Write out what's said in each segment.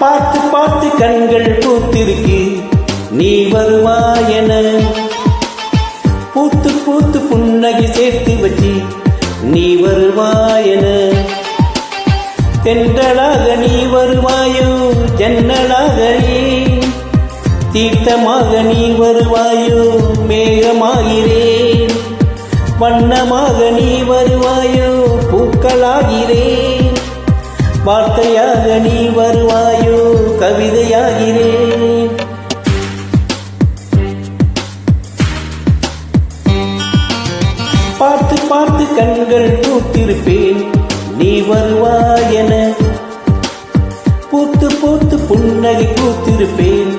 பார்த்து பார்த்து கண்கள் பூத்திருக்கு நீ வருவாயென, பூத்து பூத்து புன்னகை சேர்த்து வச்சு நீ வருவாயென, தென்றலாக நீ வருவாயோ ஜன்னலாக நீ, தீர்த்தமாக நீ வருவாயோ மேகமாகிறேன், வண்ணமாக நீ வருவாயோ பூக்களாகிறேன், வார்த்தையாக நீ வருவாயோ கவிதையாகிறேன். பார்த்து பார்த்து கண்கள் பூத்திருப்பேன் நீ வருவாயென, பூத்து பூத்து புன்னகை பூத்திருப்பேன்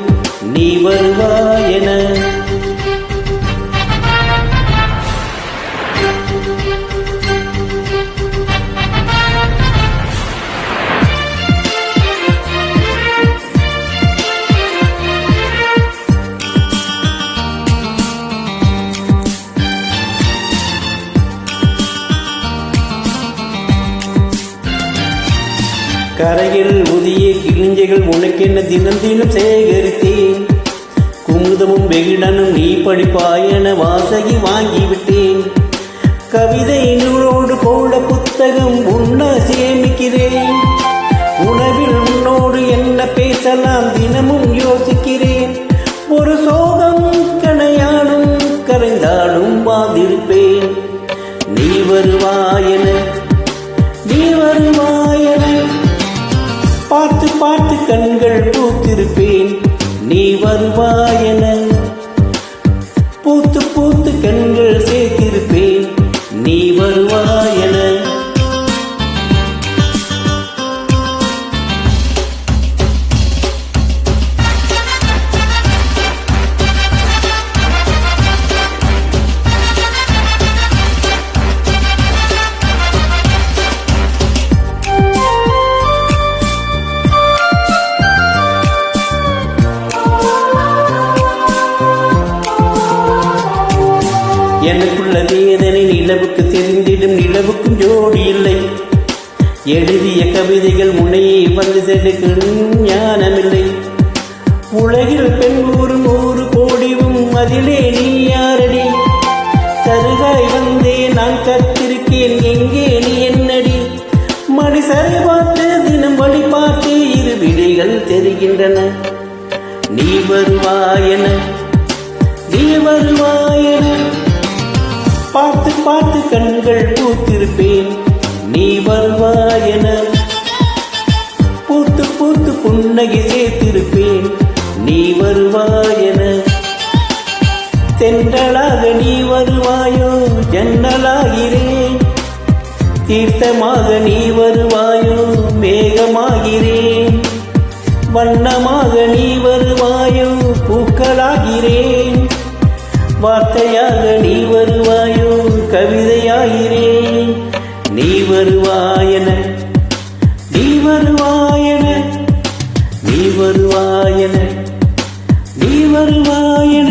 நீ வருவாயென. கரையில் உதிய கிழிஞ்சைகள் உனக்கென்ன தினம் தினம் சேகரித்தேன், குமுதமும் வெகுடனும் நீ படிப்பாயென வாசகி வாங்கிவிட்டேன், கவிதை நூலோடு போல புத்தகம் உண்ண சேமிக்கிறேன், உணவில் உன்னோடு என்ன பேசலாம் தினமும் யோசிக்கிறேன், ஒரு சோகம் கனையாலும் கரைந்தாலும் வாழ்ந்திருப்பேன் நீ வருவாயென, நீ வருவாயென. பார்த்து பார்த்து கண்கள் பூத்திருப்பேன் நீ வருவாயென, பூத்து பூத்து கண்கள் சேர்த்திருப்பேன் நீ வருவாயென. எனக்குள்ள வேதனை நிலவுக்கு தெரிந்திடும் நிலவுக்கும் ஜோடி இல்லை, எழுதிய கவிதைகள் முனையை வந்து செடுக்கும் ஞானமில்லை, உலகில் பெண் ஊரும் 100 கோடியும் அதிலே நீ யாரடி, சருகாய் வந்தே நான் கத்திருக்கேன் எங்கே நீ என்னடி, மணி சரி பார்த்து தினம் வழி பார்த்து இரு விடைகள் தெரிகின்றன நீ வருவாயென, நீ வருவாயென. பார்த்து பார்த்து கண்கள் பூத்திருப்பேன் நீ வருவாயென, பூத்து பூத்து புன்னகை சேர்த்திருப்பேன் நீ வருவாயென, தென்றலாக நீ வருவாயோ ஜன்னலாகிறேன், தீர்த்தமாக நீ வருவாயோ மேகமாகிறேன், வண்ணமாக நீ வருவாயோ பூக்களாகிறேன், வார்த்தையாக நீ வருவாயோ கவிதையாகிறேன் நீ வருவாயென, நீ வருவாயென, நீ வருவாயென, நீ வருவாயென.